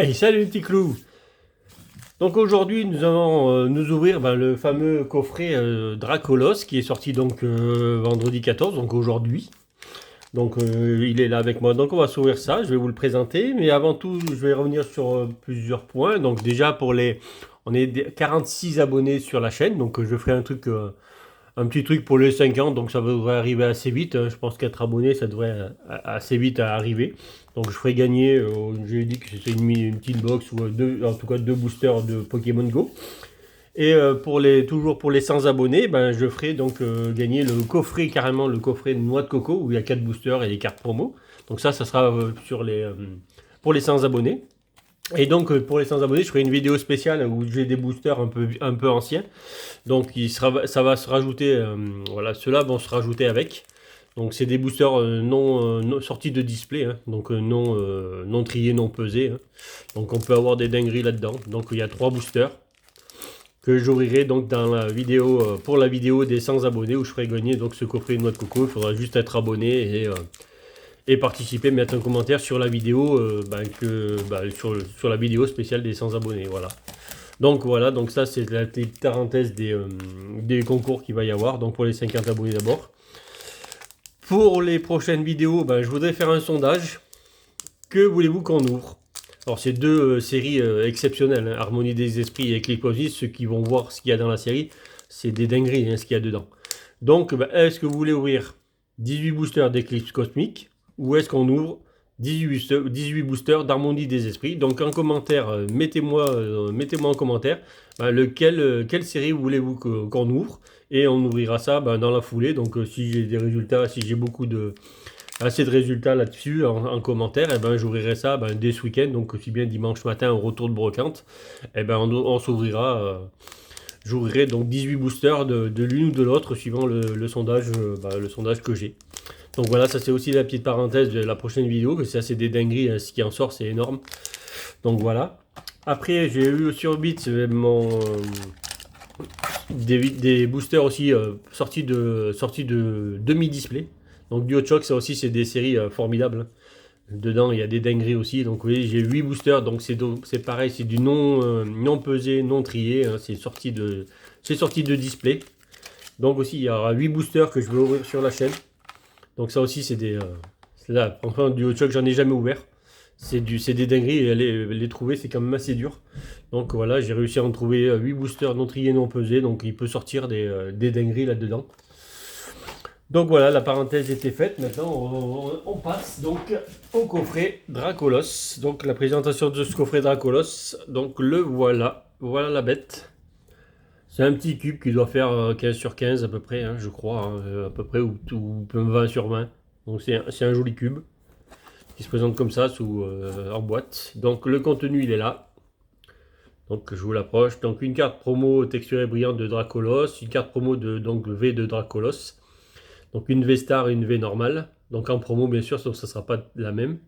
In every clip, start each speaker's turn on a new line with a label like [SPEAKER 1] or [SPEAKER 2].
[SPEAKER 1] Hey, salut les petits clous. Donc aujourd'hui nous allons nous ouvrir le fameux coffret Dracolos qui est sorti donc vendredi 14, donc aujourd'hui. Donc il est là avec moi, donc on va s'ouvrir ça, je vais vous le présenter. Mais avant tout je vais revenir sur plusieurs points. Donc déjà on est 46 abonnés sur la chaîne, donc je ferai un petit truc pour les 50, donc ça devrait arriver assez vite, hein. Je pense qu'être abonné, ça devrait assez vite à arriver. Donc je ferai gagner, j'ai dit que c'était une petite box ou en tout cas deux boosters de Pokémon Go. Et toujours pour les 100 abonnés, je ferai donc gagner le coffret, carrément le coffret de noix de coco, où il y a 4 boosters et les cartes promo. Donc ça sera pour les 100 abonnés. Et donc pour les 100 abonnés, je ferai une vidéo spéciale où j'ai des boosters un peu anciens. Donc ça va se rajouter, voilà, ceux-là vont se rajouter avec. Donc c'est des boosters non sortis de display, hein, donc non triés, non pesés, hein. Donc on peut avoir des dingueries là-dedans. Donc il y a 3 boosters que j'ouvrirai donc dans la vidéo, pour la vidéo des 100 abonnés où je ferai gagner donc ce coffret de noix de coco. Il faudra juste être abonné et participer, mettre un commentaire sur la vidéo, sur la vidéo spéciale des 100 abonnés, voilà. Donc voilà, donc ça c'est la petite parenthèse des concours qu'il va y avoir, donc pour les 50 abonnés d'abord. Pour les prochaines vidéos, je voudrais faire un sondage. Que voulez-vous qu'on ouvre? Alors c'est deux séries exceptionnelles, hein, Harmonie des Esprits et Eclipse Cosmique. Ceux qui vont voir ce qu'il y a dans la série, c'est des dingueries, hein, ce qu'il y a dedans. Donc est-ce que vous voulez ouvrir 18 boosters d'Eclipse Cosmique ou est-ce qu'on ouvre 18 boosters d'Harmonie des Esprits? Donc en commentaire, mettez-moi en commentaire quelle série voulez-vous qu'on ouvre, et on ouvrira ça dans la foulée. Donc si j'ai des résultats, si j'ai assez de résultats là-dessus en commentaire, j'ouvrirai ça dès ce week-end, donc aussi bien dimanche matin au retour de brocante. On s'ouvrira, j'ouvrirai donc 18 boosters de l'une ou de l'autre suivant le sondage, le sondage que j'ai. Donc voilà, ça c'est aussi la petite parenthèse de la prochaine vidéo, que c'est des dingueries, hein, ce qui en sort c'est énorme. Donc voilà. Après j'ai eu sur Bits des boosters aussi sortis de demi-display. Donc DuoShock, ça aussi c'est des séries formidables. Dedans il y a des dingueries aussi. Donc vous voyez, j'ai 8 boosters, donc c'est pareil, c'est du non pesé, non trié, hein, c'est sorti de display. Donc aussi il y aura 8 boosters que je vais ouvrir sur la chaîne. Donc ça aussi c'est là, enfin DuoShock j'en ai jamais ouvert. C'est des dingueries, et les trouver c'est quand même assez dur. Donc voilà, j'ai réussi à en trouver 8 boosters non triés, non pesés, donc il peut sortir des dingueries là-dedans. Donc voilà, la parenthèse était faite. Maintenant on passe donc au coffret Dracolos. Donc la présentation de ce coffret Dracolos, donc le voilà, voilà la bête. C'est un petit cube qui doit faire 15 sur 15 à peu près, hein, je crois, hein, à peu près, ou 20 sur 20. Donc c'est un joli cube qui se présente comme ça en boîte. Donc le contenu il est là. Donc je vous l'approche. Donc une carte promo texturée brillante de Dracolos, une carte promo donc V de Dracolos. Donc une V star et une V normale. Donc en promo bien sûr, donc ça ne sera pas la même.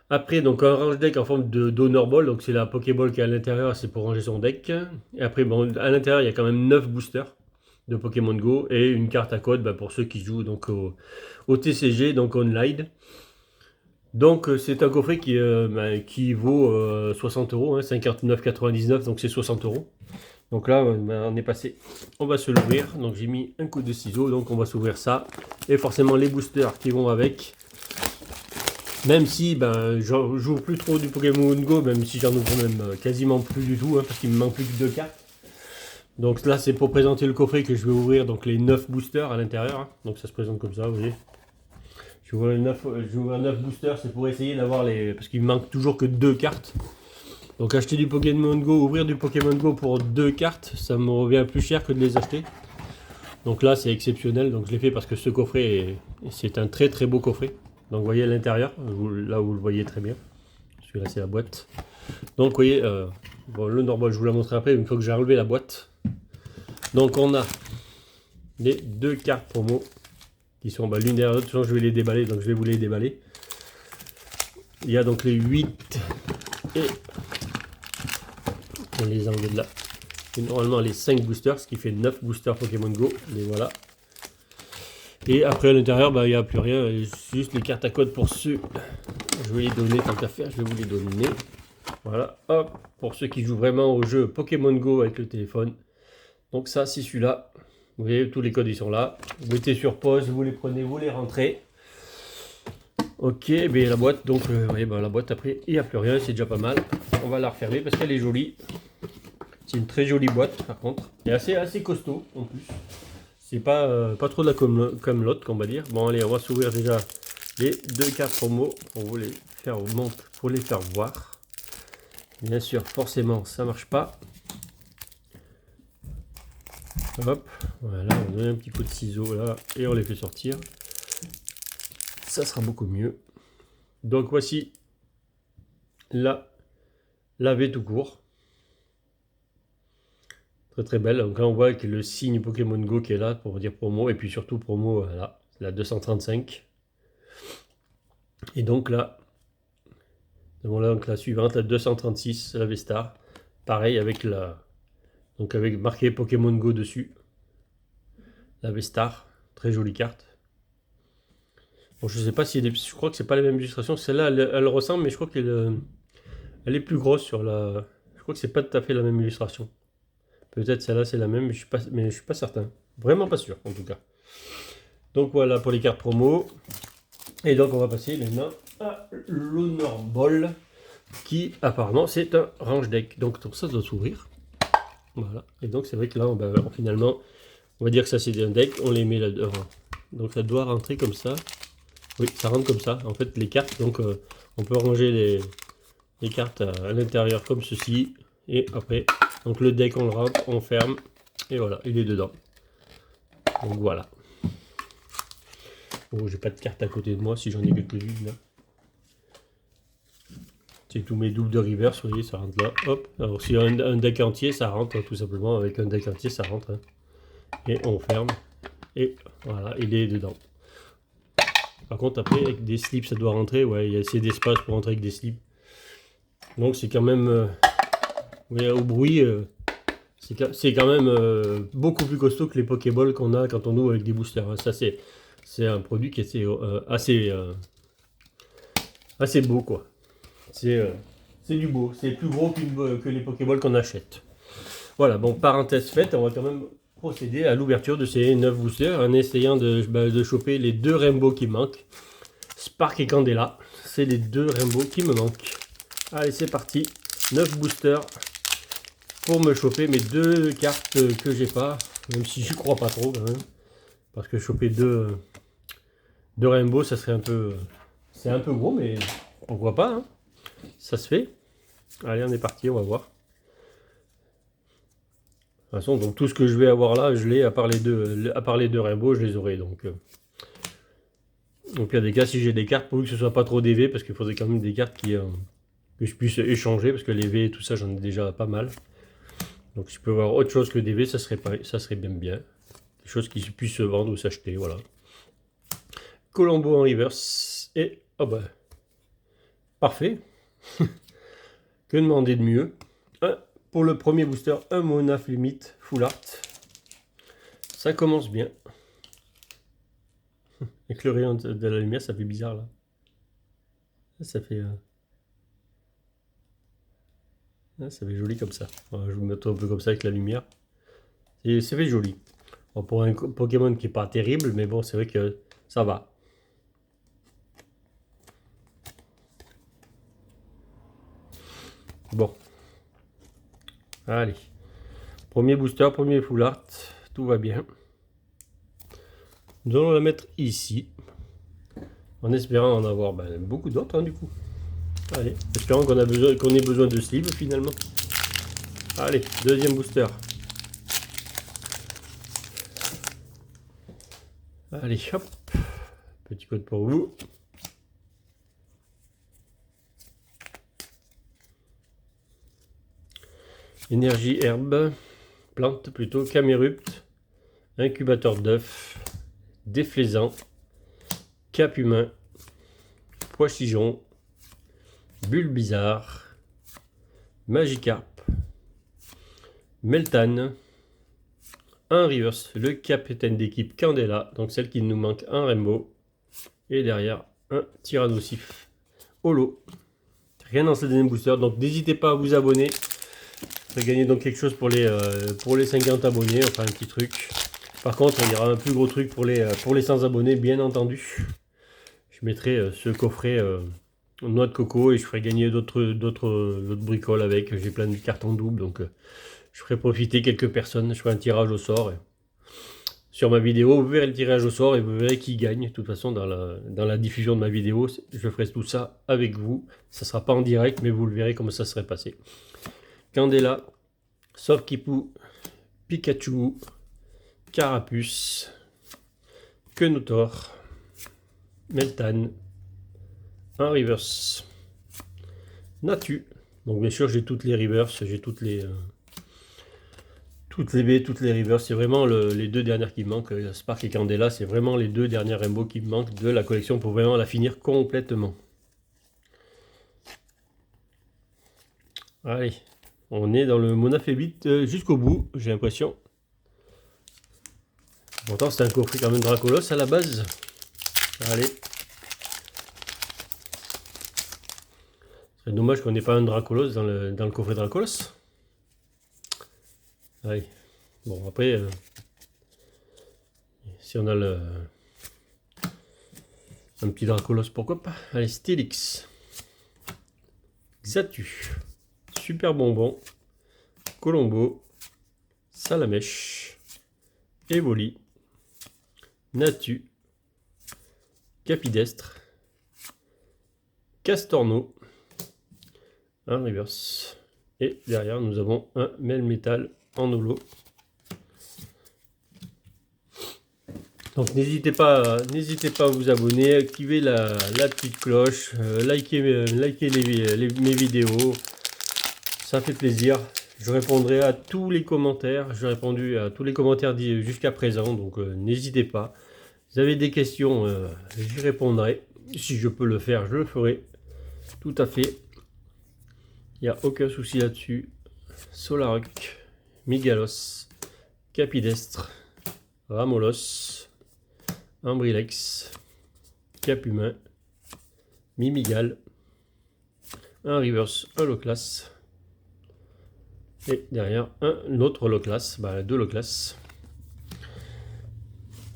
[SPEAKER 1] Après donc un range deck en forme de Donor Ball. Donc c'est la Pokéball qui est à l'intérieur, c'est pour ranger son deck. Et après à l'intérieur il y a quand même 9 boosters de Pokémon Go et une carte à code pour ceux qui jouent donc au TCG, donc online. Donc c'est un coffret qui vaut 60 euros, hein, 59,99, donc c'est 60 euros. Donc là on est passé, on va se l'ouvrir. Donc j'ai mis un coup de ciseau, donc on va s'ouvrir ça. Et forcément les boosters qui vont avec. Même si je joue plus trop du Pokémon Go, même si j'en ouvre même quasiment plus du tout, hein, parce qu'il me manque plus que 2 cartes. Donc là c'est pour présenter le coffret que je vais ouvrir, donc les 9 boosters à l'intérieur, hein. Donc ça se présente comme ça, vous voyez. Je vais ouvrir 9 boosters, c'est pour essayer d'avoir parce qu'il me manque toujours que 2 cartes. Donc acheter du Pokémon Go, ouvrir du Pokémon Go pour 2 cartes, ça me revient plus cher que de les acheter. Donc là c'est exceptionnel, donc je l'ai fait parce que ce coffret, c'est un très très beau coffret. Donc vous voyez à l'intérieur, là vous le voyez très bien. Celui-là c'est la boîte. Donc vous voyez, le normal je vous la montrerai après, une fois que j'ai enlevé la boîte. Donc on a les 2 cartes promo qui sont l'une derrière l'autre. Je vais les déballer, donc je vais vous les déballer. Il y a donc les 8 et on les enlève de là. Et normalement les 5 boosters, ce qui fait 9 boosters Pokémon Go. Les voilà. Et après à l'intérieur, il n'y a plus rien, juste les cartes à code pour ceux. Je vais les donner tant qu'à faire, je vais vous les donner. Voilà, hop, pour ceux qui jouent vraiment au jeu Pokémon Go avec le téléphone. Donc ça, c'est celui-là. Vous voyez, tous les codes, ils sont là. Vous mettez sur pause, vous les prenez, vous les rentrez. Ok, mais la boîte, donc, oui, ben, la boîte, après, il n'y a plus rien, c'est déjà pas mal. On va la refermer parce qu'elle est jolie. C'est une très jolie boîte, par contre. Et assez costaud, en plus. C'est pas trop de la comme l'autre, qu'on va dire. Bon, allez, on va s'ouvrir déjà les deux cartes promo pour vous les faire pour les faire voir. Bien sûr, forcément, ça marche pas. Hop, voilà, on donne un petit coup de ciseau là et on les fait sortir. Ça sera beaucoup mieux. Donc voici la V tout court. Très très belle. Donc là on voit que le signe Pokémon Go qui est là pour dire promo. Et puis surtout promo, voilà, la 235. Et donc là, donc la suivante, la 236, la V-Star. Pareil avec donc avec marqué Pokémon Go dessus. La V-Star, très jolie carte. Bon, je sais pas si je crois que c'est pas la même illustration. Celle-là, elle ressemble, mais je crois qu'elle est plus grosse sur la. Je crois que c'est pas tout à fait la même illustration. Peut-être celle-là c'est la même, mais je suis pas certain. Vraiment pas sûr en tout cas. Donc voilà pour les cartes promo. Et donc on va passer maintenant à l'Honor Ball, qui apparemment c'est un range deck. Donc ça doit s'ouvrir. Voilà. Et donc c'est vrai que là, finalement, on va dire que ça c'est un deck. On les met là devant. Donc ça doit rentrer comme ça. Oui, ça rentre comme ça. En fait, les cartes, donc on peut ranger les cartes à l'intérieur comme ceci. Et après, donc le deck, on le rentre, on ferme. Et voilà, il est dedans. Donc voilà. Bon, j'ai pas de cartes à côté de moi, si j'en ai quelques-unes là. C'est tous mes doubles de reverse, vous voyez, ça rentre là. Hop. Alors si un deck entier, ça rentre tout simplement. Avec un deck entier, ça rentre. Hein. Et on ferme. Et voilà, il est dedans. Par contre, après, avec des slips, ça doit rentrer. Ouais, il y a assez d'espace pour rentrer avec des slips. Donc, c'est quand même... oui, au bruit, c'est quand même beaucoup plus costaud que les Pokéballs qu'on a quand on ouvre avec des boosters. Hein. Ça, c'est un produit qui est assez beau, quoi. C'est du beau. C'est plus gros que les Pokéballs qu'on achète. Voilà, bon, parenthèse faite, on va quand même procéder à l'ouverture de ces 9 boosters en essayant de choper les deux Rainbow qui manquent. Spark et Candela, c'est les deux Rainbow qui me manquent. Allez, c'est parti. 9 boosters pour me choper mes deux cartes que j'ai pas, même si je crois pas trop quand même. Parce que choper deux Rainbow, ça serait un peu... c'est un peu gros, mais pourquoi pas, hein. Ça se fait. Allez, on est parti, on va voir. De toute façon, donc tout ce que je vais avoir là, je l'ai, à part les deux Rainbow, je les aurai. Donc il y a des cas, si j'ai des cartes, pour que ce soit pas trop des V, parce qu'il faudrait quand même des cartes que je puisse échanger, parce que les V et tout ça, j'en ai déjà pas mal. Donc si je peux avoir autre chose que des V, ça serait bien. Des choses qui puissent se vendre ou s'acheter, voilà. Colombo en reverse, et oh bah, parfait. Que demander de mieux? Pour le premier booster, un Monaf Limit Full Art. Ça commence bien. Avec le rayon de la lumière, ça fait bizarre là. Ça fait joli comme ça. Voilà, je vous mets un peu comme ça avec la lumière. Et ça fait joli. Bon, pour un Pokémon qui n'est pas terrible, mais bon, c'est vrai que ça va. Bon. Allez. Premier booster, premier full art. Tout va bien. Nous allons la mettre ici. En espérant en avoir beaucoup d'autres, hein, du coup. Allez. Espérons qu'on ait besoin de sleeve finalement. Allez, deuxième booster. Allez, hop. Petit code pour vous. Énergie herbe. Plante plutôt. Camérupt. Incubateur d'œufs. Déflaisant. Cap humain. Pois-chichon. Bulle bizarre. Magikarp. Meltan. Un reverse, le capitaine d'équipe Candela, donc celle qui nous manque, un Rainbow. Et derrière, un Tyrannosif Holo. Rien dans ce deuxième booster. Donc n'hésitez pas à vous abonner. Vous allez gagner donc quelque chose pour les 50 abonnés. Enfin un petit truc. Par contre, il y aura un plus gros truc pour les 100 abonnés, bien entendu. Je mettrai ce coffret noix de coco et je ferai gagner d'autres bricoles avec. J'ai plein de cartons doubles, donc je ferai profiter quelques personnes. Je ferai un tirage au sort. Sur ma vidéo, vous verrez le tirage au sort et vous verrez qui gagne. De toute façon, dans la diffusion de ma vidéo, je ferai tout ça avec vous. Ça ne sera pas en direct, mais vous le verrez comment ça serait passé. Candela, Sofkipou, Pikachu, Carapuce, Kenotor, Meltan, un reverse, Natu. Donc bien sûr j'ai toutes les reverse, j'ai toutes les baies, toutes les reverse. C'est vraiment les deux dernières qui me manquent. Spark et Candela, c'est vraiment les deux dernières rainbows qui me manquent de la collection pour vraiment la finir complètement. Allez, on est dans le Monafébite jusqu'au bout, j'ai l'impression. Pourtant c'est un coffret quand même Dracolos à la base. Allez. C'est dommage qu'on n'ait pas un Dracolos dans le coffret Dracolos. Allez. Bon, après, si on a un petit Dracolos, pourquoi pas. Allez, Stylix. Xatu. Super Bonbon. Colombo. Salamèche. Evoli. Natu. Capidestre. Castorno. Un reverse. Et derrière, nous avons un Melmetal en holo. Donc n'hésitez pas à vous abonner, activer la petite cloche, liker mes vidéos. Ça fait plaisir. Je répondrai à tous les commentaires. J'ai répondu à tous les commentaires jusqu'à présent. Donc n'hésitez pas. Vous avez des questions, j'y répondrai. Si je peux le faire, je le ferai. Tout à fait. Il n'y a aucun souci là-dessus. Solaric, Migalos, Capidestre, Ramolos, Ambrilex, Capumain, Mimigal, un reverse, un low class. Et derrière un autre low class, deux low class.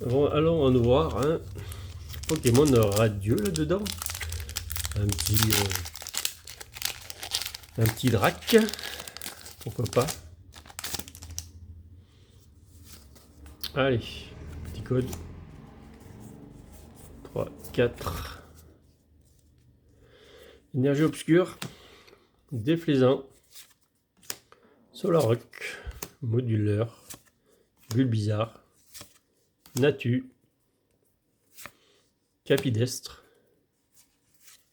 [SPEAKER 1] Allons en voir un Pokémon radieux là-dedans. Un petit drac. Pourquoi pas. Allez, petit code. 3, 4. Énergie obscure. Déflaisant. Solorock. Moduleur. Bulbizarre. Natu. Capidestre.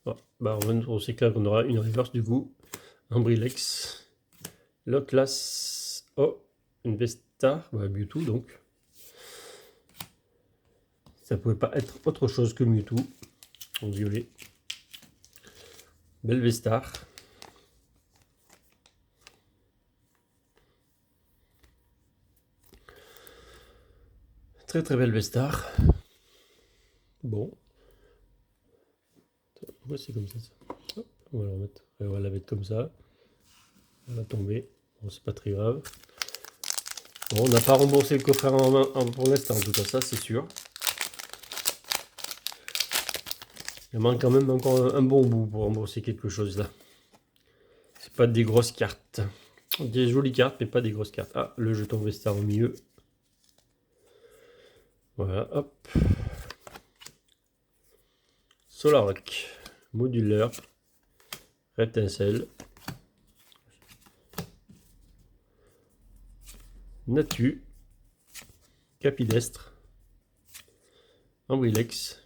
[SPEAKER 1] Oh, on sait qu'on aura une reverse du coup. Ambrilex. Loclas. Oh, une Vestar. Mewtwo donc. Ça pouvait pas être autre chose que Mewtwo. En violet. Belvestar. Très très belle Vestar. Bon. Pourquoi c'est comme ça, Hop, on va la remettre. On va la mettre comme ça. Elle va tomber. Bon, c'est pas très grave. Bon, on n'a pas remboursé le coffret pour l'instant, en tout cas, ça c'est sûr. Il manque quand même encore un bon bout pour rembourser quelque chose là. C'est pas des grosses cartes. Des jolies cartes, mais pas des grosses cartes. Ah, le jeton Vestar au milieu. Voilà, hop. Solaric, Moduleur, Rétincelle, Natu, Capidestre, Ambrilex,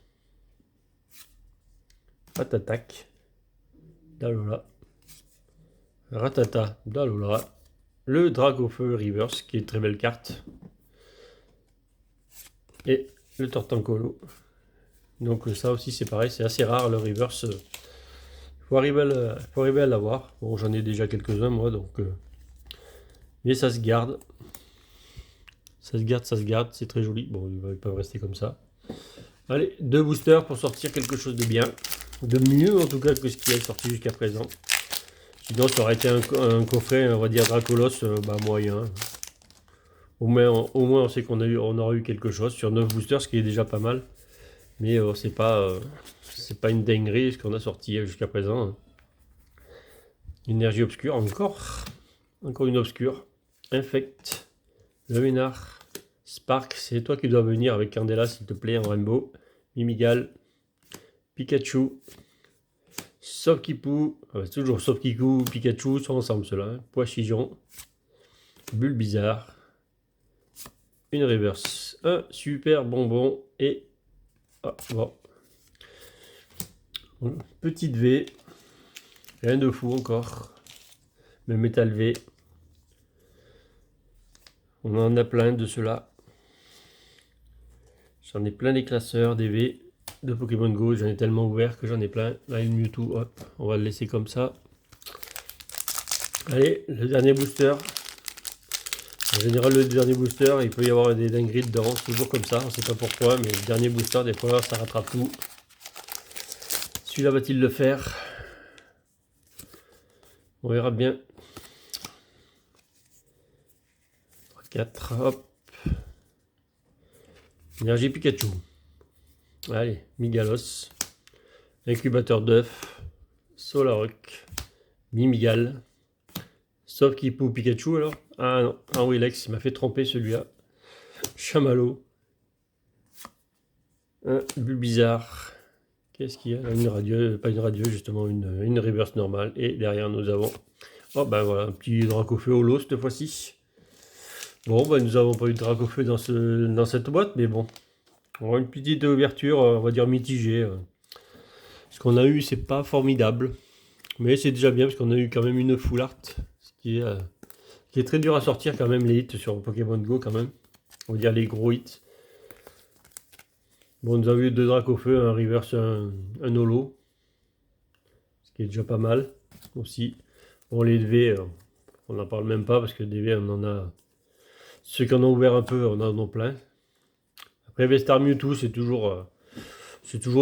[SPEAKER 1] Ratatac, Dalola, Ratata, Dalola, le Dragofeu Reverse, qui est une très belle carte, et le Tortancolo. Donc ça aussi c'est pareil, c'est assez rare le reverse. Faut arriver à l'avoir. Bon, j'en ai déjà quelques-uns moi, donc mais ça se garde. Ça se garde, c'est très joli. Bon, ils peuvent rester comme ça. Allez, 2 boosters pour sortir quelque chose de bien. de mieux en tout cas que ce qui est sorti jusqu'à présent. Sinon ça aurait été un coffret, on va dire Dracolos, moyen. Au moins on sait on aura eu quelque chose sur 9 boosters, ce qui est déjà pas mal. Mais c'est pas une dinguerie ce qu'on a sorti jusqu'à présent. Hein. Énergie obscure encore. Encore une obscure. Infect. Luminar. Spark, c'est toi qui dois venir avec Candela s'il te plaît en rainbow. Mimigal. Pikachu. Sofkipou. Toujours Sofkikou, Pikachu sont ensemble ceux-là. Hein. Poichijon. Bulbizarre. Une reverse. Un super bonbon. Et. Ah, bon. Petite V. Rien de fou encore. Le métal V. On en a plein de ceux-là. J'en ai plein des classeurs, des V de Pokémon Go. J'en ai tellement ouvert que j'en ai plein. Là, une Mewtwo, hop, on va le laisser comme ça. Allez, le dernier booster. En général, le dernier booster, il peut y avoir des dingueries dedans. C'est toujours comme ça, on ne sait pas pourquoi, mais le dernier booster, des fois, ça rattrape tout. Celui-là va-t-il le faire? On verra bien. 4, hop. Énergie Pikachu. Allez, Migalos. Incubateur d'œuf. Solaroc. Mimigal. Sauf Kipou Pikachu alors. Ah non, un Wilex, il m'a fait tromper celui-là. Chamallow. Un Bulbizarre. Qu'est-ce qu'il y a? Une radieuse, pas une radieuse, justement une reverse normale. Et derrière nous avons. Oh ben voilà, un petit Dracofeu holo cette fois-ci. Bon, ben nous n'avons pas eu de Dracofeu dans cette boîte, mais bon. On aura une petite ouverture, on va dire mitigée. Ce qu'on a eu, c'est pas formidable. Mais c'est déjà bien parce qu'on a eu quand même une full art. Ce qui est très dur à sortir quand même, les hits sur Pokémon Go quand même. On va dire les gros hits. Bon, nous avons eu 2 Dracofeu, un reverse, un holo. Ce qui est déjà pas mal aussi. Bon, les DV, on n'en parle même pas parce que DV, on en a. Ceux qui en ont ouvert un peu, on en a plein. Après, V-Star Mewtwo, c'est toujours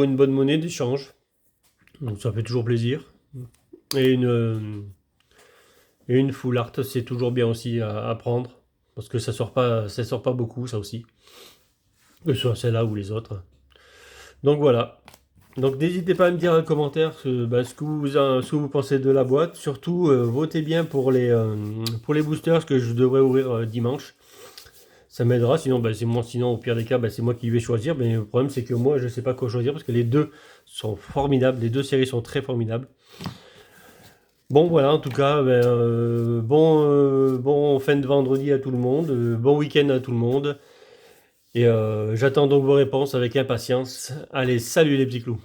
[SPEAKER 1] une bonne monnaie d'échange. Donc ça fait toujours plaisir. Et une full art, c'est toujours bien aussi à prendre. Parce que ça sort pas beaucoup, ça aussi. Que ce soit celle-là ou les autres. Donc voilà. Donc n'hésitez pas à me dire en commentaire ce que vous pensez de la boîte. Surtout, votez bien pour les boosters que je devrais ouvrir dimanche. Ça m'aidera, sinon au pire des cas, c'est moi qui vais choisir. Mais le problème, c'est que moi, je ne sais pas quoi choisir parce que les deux sont formidables. Les deux séries sont très formidables. Bon, voilà, en tout cas, bon fin de vendredi à tout le monde. Bon week-end à tout le monde. Et j'attends donc vos réponses avec impatience. Allez, salut les petits clous.